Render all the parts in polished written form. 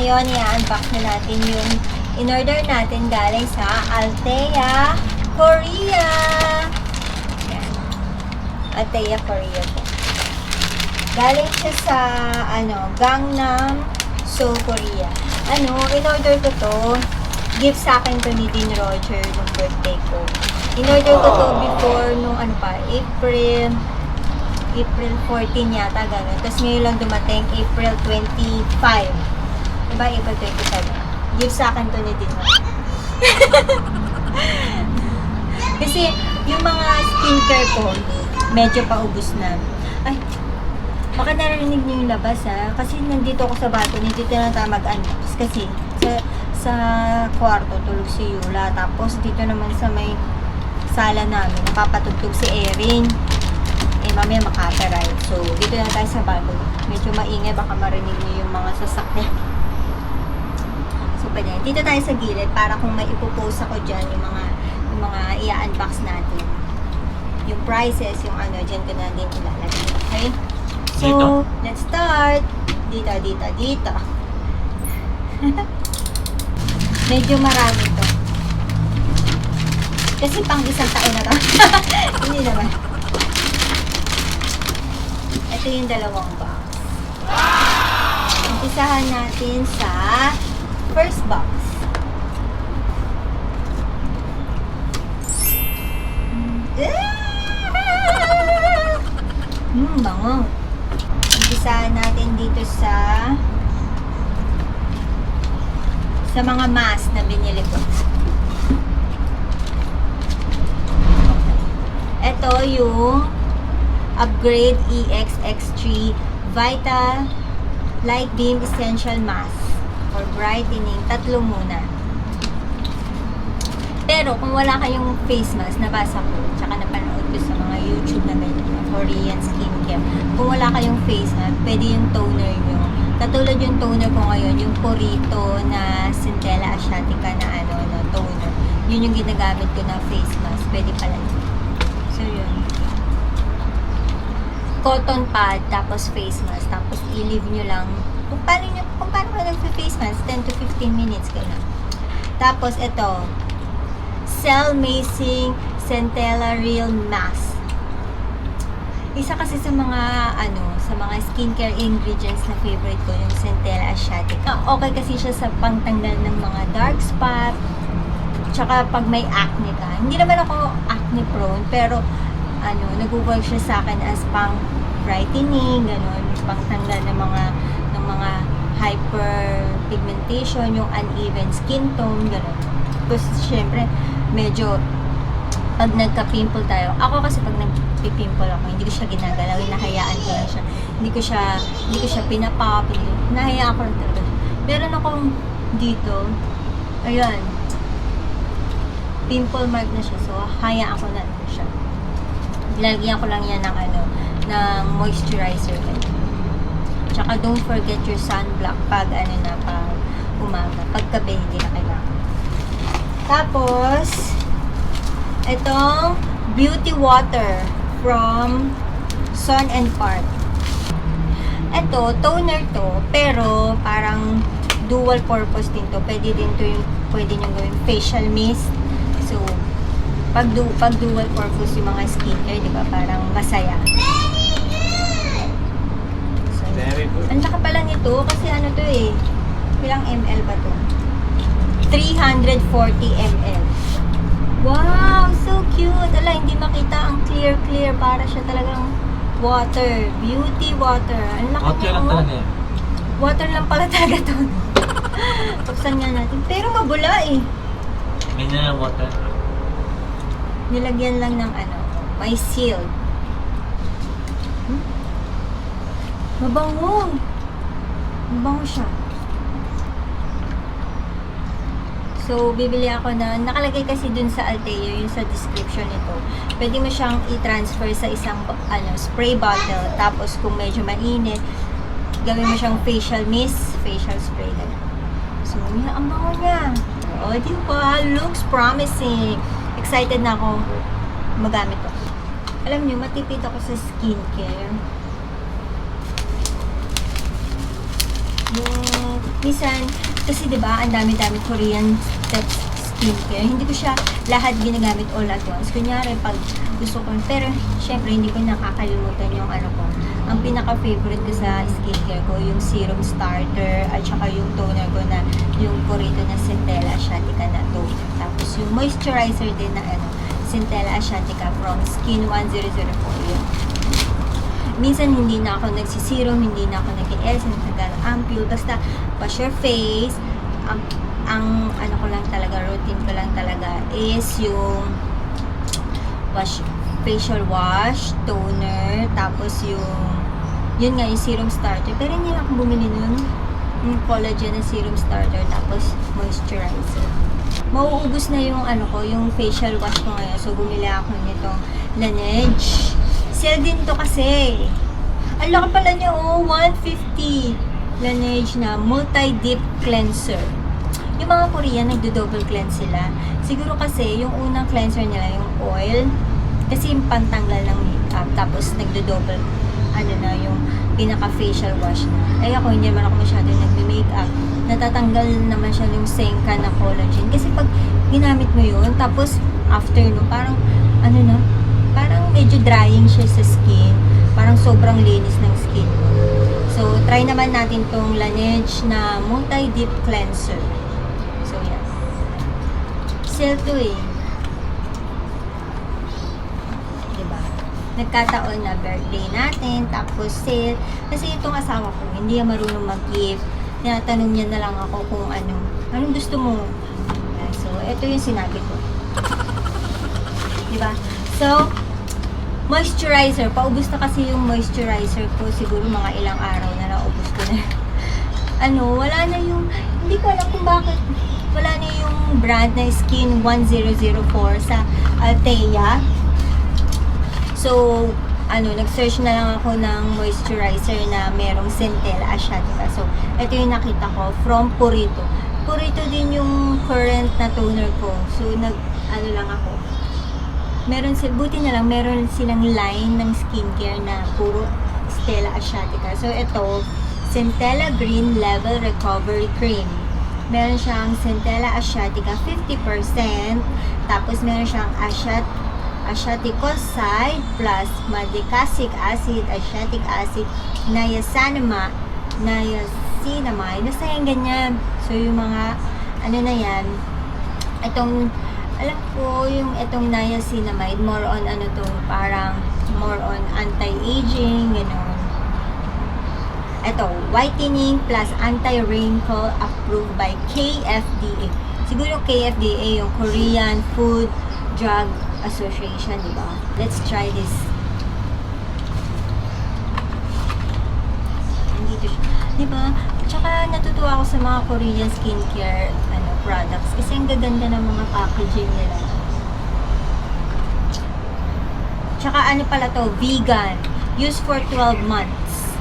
ngayon, i-unbox na natin yung in-order natin galing sa ALTHEA, Korea. Yan. ALTHEA, Korea po. Galing siya sa, Gangnam, Seoul, Korea. In-order ko to. Gift sa akin to ni Dean Roger nung birthday ko. In-order ko to before nung April 14 yata, gano'n. Tapos ngayon lang dumating, April 25. Diba, April 25? Give sa akin to ni Dino. Kasi, yung mga skincare ko, medyo paubos na. Ay, baka narinig niyo yung labas, ha? Kasi nandito ako sa balcony, dito na tayo mag-unbox. Kasi, sa kwarto, tulog si Eula. Tapos, dito naman sa may sala namin, napapatugtog si Erin. Mamaya maka-copyright. So, dito na tayo sa balcony. Medyo maingay, baka marinig niyo yung mga sasakyan. So, pwede. Dito tayo sa gilid para kung may ipopost ako dyan, yung mga i-unbox natin. Yung prices, yung dyan ko na din ilalagay. Okay? So, dito. Let's start. Dito. Medyo marami to. Kasi pang isang taon na to. Hindi naman. Ito yung dalawang box. Umpisahan natin sa first box. Bango. Umpisahan natin dito sa mga mask na binili ko. Okay. Ito yung Upgrade EX-X3 Vita Lightbeam Essential Mask for brightening. Tatlo muna. Pero kung wala kayong face mask, nabasa ko, tsaka napanood ko sa mga YouTube na ganyan, Korean skincare. Kung wala kayong face mask, pwede yung toner nyo. Katulad yung toner ko ngayon, yung Purito na Centella Asiatica na toner. Yun yung ginagamit ko na face mask. Pwede pala yun. So yun. Cotton pad, tapos face mask, tapos i-leave nyo lang kung paano ka nag-face mask, 10 to 15 minutes kayo na. Tapos ito, Cellmazing Centellareal mask. Isa kasi sa mga skincare ingredients na favorite ko, yung Centella Asiatica. Okay kasi siya sa pangtanggal ng mga dark spot, tsaka pag may acne ka. Hindi naman ako acne prone, pero nag-work siya sa akin as pang brightening, gano'n, pangtanggal ng mga hyperpigmentation, yung uneven skin tone, gano'n. Tapos, syempre, medyo pag nagka-pimple tayo, ako kasi pag nagpipimple ako, hindi ko siya ginagalaw, hinahayaan ko lang siya. Hindi ko siya pinapop, hinahayaan ko lang talaga. Meron akong dito, ayan, pimple mark na siya, so hayaan ko na siya. Lalagyan ko lang yan ng moisturizer. Tsaka don't forget your sunblock pag pag umaga. Paggabi, hindi na kailangan. Tapos, itong beauty water from Son&Park. Ito, toner to, pero parang dual purpose din to. Pwede nyo gawing facial mist. So, pag dual purpose yung mga skincare, di ba? Parang masaya. So, very good. Ang laka pala nito, kasi to eh. Ilang ml ba to? 340 ml. Wow! So cute! Ala, hindi makita ang clear. Para siya talagang water. Beauty water. Ang laki water lang talaga yan. Water lang pala talaga to. Buksan nga natin. Pero mabula eh. Mineral water. Nilagyan lang ng may seal. Mabango. Mabango siya. So, bibili ako nakalagay kasi dun sa ALTHEA, yung sa description nito. Pwede mo siyang i-transfer sa isang spray bottle. Tapos, kung medyo mainit, gawin mo siyang facial mist, facial spray. So, ang bango niya. O, di ba? Looks promising. Excited na ako magamit to. Alam niyo, matipid ako sa skincare. Minsan, kasi diba, ang dami-dami Korean type skincare. Hindi ko siya lahat ginagamit all at once. Kunyari, pag gusto ko, pero syempre, hindi ko nakakalimutan yung ano ko. Ang pinaka-favorite ko sa skincare ko, yung serum starter, at saka yung toner ko na, yung Purito na Centella Asiatica na toner. Tapos yung moisturizer din na ano, Centella Asiatica from Skin 1004 yun. Minsan hindi na ako nagsiserum, hindi na ako nag-essence, nag-ampule, basta wash your face. Ang ano ko lang talaga, routine ko lang talaga is yung facial wash, toner, tapos yun nga, yung serum starter. Pero hindi na ako bumili nun. Yung collagen na serum starter, tapos moisturizer. Mauubos na yung ano ko, yung facial wash ko ngayon. So, bumili ako nitong Laneige. Sale din to kasi. Ang laki pala niya, oh, 150. Laneige na multi-dip cleanser. Yung mga Korean, nagdo-double cleanse sila. Siguro kasi, yung unang cleanser nila, yung oil, kasi yung pantanggal ng makeup, tapos nagdo-double, ano na, yung pinaka-facial wash na. Ay ako, hindi naman ako masyado nagme-makeup. Natatanggal naman siya yung sengka na collagen. Kasi pag ginamit mo yun, tapos after no, parang, ano na, parang medyo drying siya sa skin. Parang sobrang linis ng skin. So, try naman natin tong Laneige na multi-dip cleanser. So, yan. Sale to eh. Diba? Nagkataon na birthday natin, tapos sale. Kasi itong asawa ko, hindi yan marunong mag-gift. Tinatanong niya na lang ako kung anong gusto mo. Yan. So, ito yung sinabi ko. Diba? So, moisturizer. Paubos na kasi yung moisturizer ko. Siguro mga ilang araw na naubos ko na. Wala na yung, hindi ko alam kung bakit. Wala na yung brand na Skin 1004 sa ALTHEA. So, nag-search na lang ako ng moisturizer na merong Centella Asiatica. So, ito yung nakita ko from Purito. Purito din yung current na toner ko. So, lang ako. Buti na lang, meron silang line ng skincare na puro Centella Asiatica. So, ito, Centella Green Level Recovery Cream. Meron siyang Centella Asiatica 50%. Tapos, meron siyang Asiaticoside plus Madicasic Acid, Asiatic Acid, Niacinamide. Basta yung ganyan. So, yung mga, na yan, itong, alam ko, yung itong niacinamide, more on parang more on anti-aging, gano'n. Ito, whitening plus anti-wrinkle approved by KFDA. Siguro KFDA, yung Korean Food Drug Association, di ba? Let's try this. Andito siya. Di ba? Tsaka natutuwa ako sa mga Korean skincare products kasi ang gaganda ng mga packaging nila. Tsaka pala to, vegan. Use for 12 months.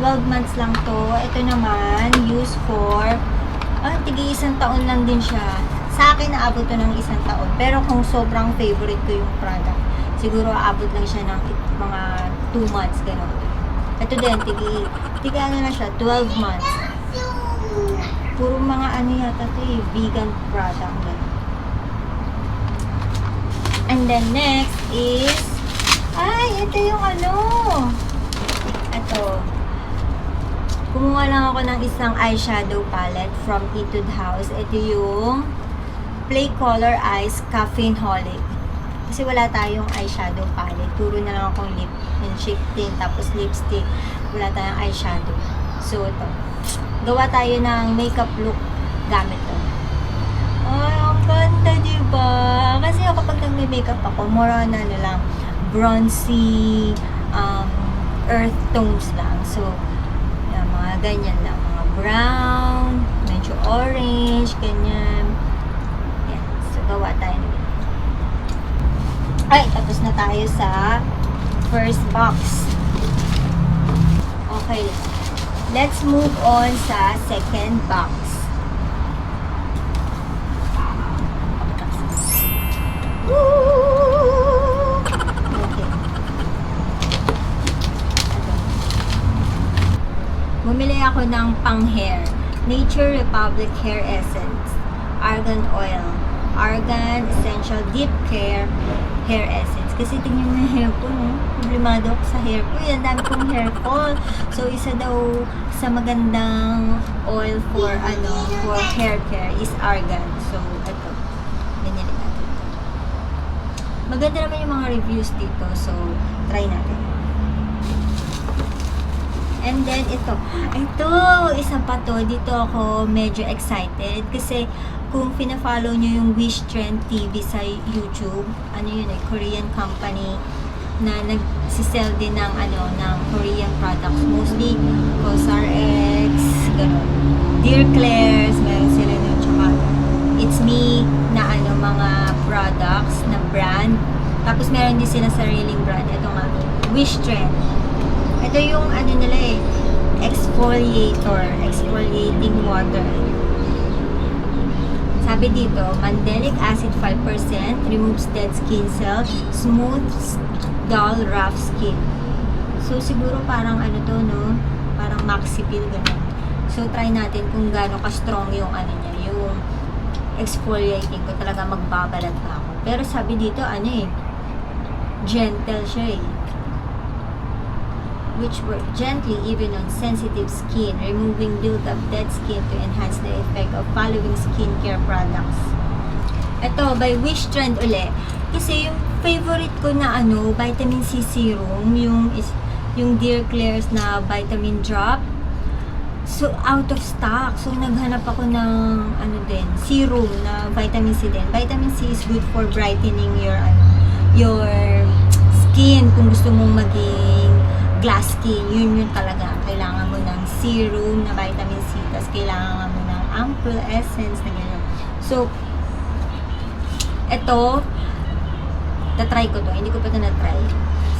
12 months lang to. Ito naman, use for tigi 1 taon lang din siya. Sa akin, naabot to ng 1 taon. Pero kung sobrang favorite ko yung product, siguro aabot lang siya ng mga 2 months, gano'n. Ito din, tigi na siya, 12 months. Puro mga yata ito vegan product. And then next is, ito yung ito. Kumuha lang ako ng isang eyeshadow palette from Etude House. Ito yung Play Color Eyes Caffeine Holic. Kasi wala tayong eyeshadow palette. Puro na lang akong lip and cheek tint, tapos lipstick. Wala tayong eyeshadow. So, ito. Gawa tayo ng makeup look gamit to. Ay, ang ganda, diba? Kasi ako pag nag-makeup ako, more on lang, bronzy, earth tones lang. So, yan, mga ganyan lang. Mga brown, medyo orange, ganyan. Yan. So, gawa tayo ng tapos na tayo sa first box. Okay. Let's move on sa second box. Woo! Okay. Bumili ako ng pang-hair. Nature Republic Hair Essence, Argan Oil, Argan Essential Deep Care Hair Essence. Kasi tingnan mo yung hair ko, no? Problemado ako sa hair ko. Yan, dami kong hair fall. So, isa daw sa magandang oil for, for hair care is Argan. So, ito. Binili natin. Maganda naman yung mga reviews dito. So, try natin. And then, ito, isa pa to. Dito ako medyo excited. Kasi, kung pina-follow nyo yung Wishtrend TV sa YouTube, Korean company na nagsisell din ng, ng Korean products. Mostly, CosRX, gano'n. Dear Klairs, meron sila nun. Tsaka, It's Me na, mga products na brand. Tapos, meron din sila sariling brand. Ito nga, Wishtrend. Ito yung nila exfoliating water. Sabi dito, Mandelic acid 5%, removes dead skin cells, smooths dull rough skin. So siguro parang no, parang maxi peel ganun. So try natin kung gaano ka-strong yung niya, yung exfoliating ko, talaga magbabalat pa ako. Pero sabi dito gentle siya which work gently even on sensitive skin, removing build-up dead skin to enhance the effect of following skincare products. Ito, by Wishtrend uli. Kasi yung favorite ko na vitamin C serum, yung Dear Klairs na vitamin drop. So, out of stock. So, naghanap ako ng serum na vitamin C din. Vitamin C is good for brightening your skin. Kung gusto mong maging glass skin, yun talaga. Kailangan mo ng serum na vitamin C, tapos kailangan mo ng ample essence na gano'n. So, eto, tatry ko to. Hindi ko pa ito na-try.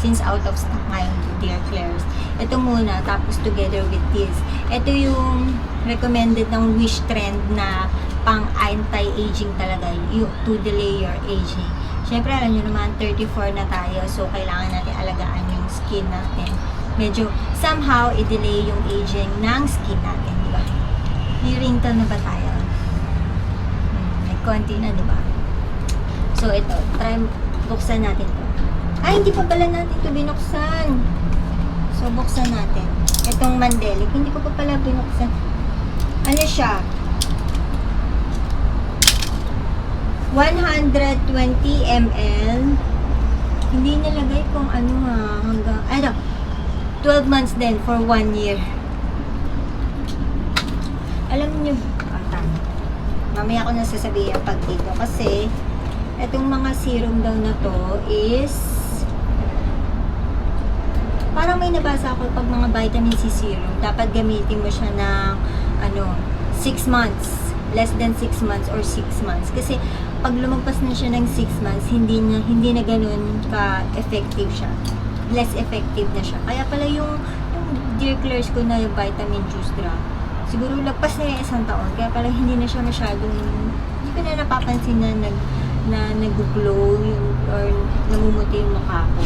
Since out of stock ngayon, Dear Klairs. Ito muna, tapos together with this. Ito yung recommended ng Wishtrend na pang anti-aging talaga. To delay your aging. Siyempre, alam nyo naman, 34 na tayo. So, kailangan natin alagaan yung skin natin. Medyo, somehow, i-delay yung aging ng skin natin, di ba? May wrinkle na ba tayo? May konti na, di ba? So, ito. Try, buksan natin to. Ay, hindi pa pala natin ito binuksan. So, buksan natin. Itong Mandelic, hindi ko pa pala binuksan. Ano siya? 120 ml. Hindi nilagay kung hanggang 12 months din for 1 year. Alam niyo, mamaya ko na sasabihin pag dito kasi itong mga serum daw na to is parang may nabasa ako pag mga vitamin C serum, dapat gamitin mo siya ng 6 months. Less than 6 months or 6 months. Kasi pag lumagpas na siya ng 6 months, hindi na ganun ka-effective siya. Less effective na siya. Kaya pala yung Dear Klairs ko na yung vitamin juice drop, siguro lagpas na yung 1 taon. Kaya pala hindi na siya masyadong, hindi ko na napapansin na nag-glow or namumuti yung mukha ko.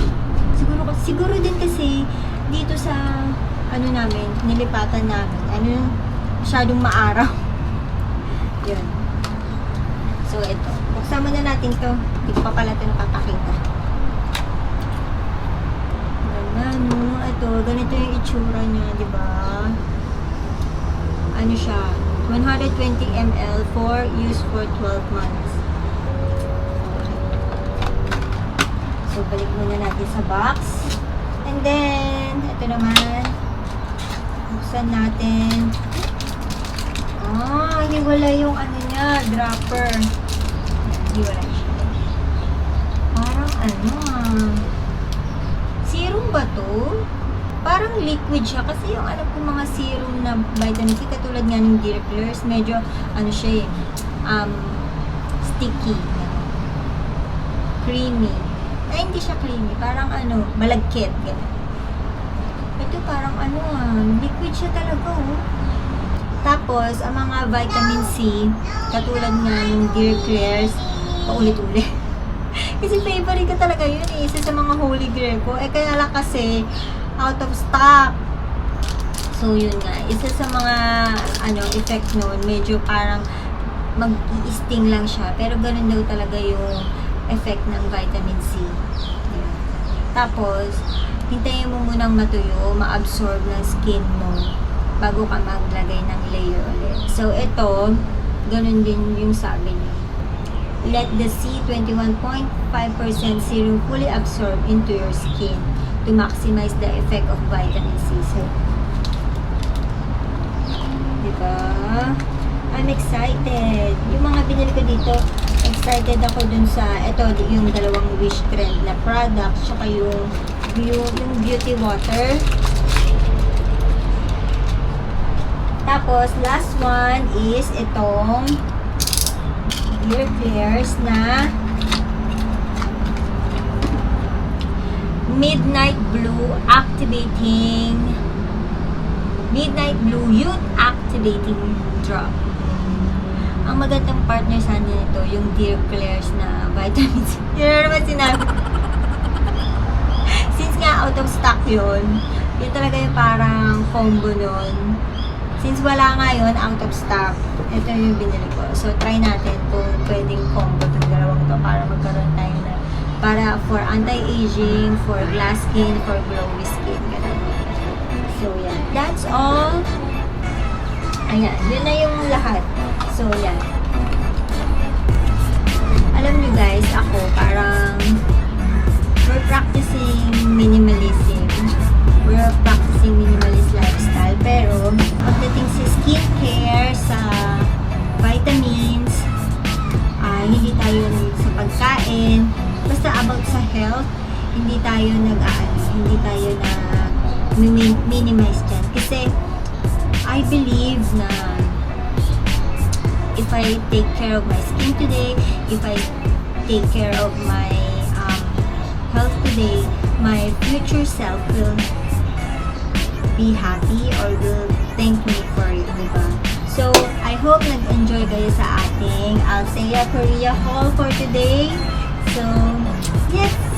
Siguro din kasi dito sa namin, nilipatan namin, masyadong maaraw. Yun. So, ito. Buksan muna natin to. Hindi ko pa pala ito napapakita. Ito. Ganito yung itsura niya, di ba? Ano siya? 120 ml for use for 12 months. So, balik muna natin sa box. And then, ito naman. Buksan natin. Hiwala yung niya, dropper. Hiwala siya. Parang serum ba to? Parang liquid siya. Kasi yung alam ko mga serum na vitamin C, katulad nga ng Dear Klairs, medyo, siya sticky. Creamy. Ay, hindi siya creamy. Parang malagkit. Ito parang liquid siya talaga, Tapos, ang mga vitamin C, katulad nga ng Dear Klairs, paulit-ulit. Kasi favorite ko talaga yun Isa sa mga holy grail ko. Kaya lang kasi, out of stock. So, yun nga. Isa sa mga, effect nun, medyo parang mag-i-sting lang siya. Pero ganun daw talaga yung effect ng vitamin C. Ayan. Tapos, hintayin mo munang matuyo, ma-absorb ng skin mo bago ka maglagay ng layer ulit. So, ito, ganun din yung sabi niya. Let the C21.5% serum fully absorb into your skin to maximize the effect of vitamin C. So, diba? I'm excited. Yung mga binili ko dito, excited ako dun sa, ito, yung dalawang Wishtrend na product, tsaka yung beauty water. Tapos, last one is itong Klairs na Midnight Blue Youth Activating Drop. Ang magandang partner sana nito, yung Dear Klairs na vitamin C. Yun na naman sinabi. Since nga out of stock yun talaga yung parang combo nun. Since wala nga yun, out of stock, ito yung binili ko. So, try natin kung pwedeng combo itong dalawang to para magkaroon tayo na para for anti-aging, for glass skin, for glowy skin. Ganun. So, yan. That's all. Ayan. Yun na yung lahat. So, yan. Alam nyo guys, ako parang we're practicing minimalism. We're practicing minimalist lifestyle. Pero, pagdating sa skincare, sa vitamins, hindi tayo sa pagkain, basta about sa health, hindi tayo minimize dyan. Kasi, I believe na if I take care of my skin today, if I take care of my health today, my future self will be happy or will thank me for it, diba? So, I hope nag-enjoy kayo sa ating ALTHEA Korea haul for today. So, yes!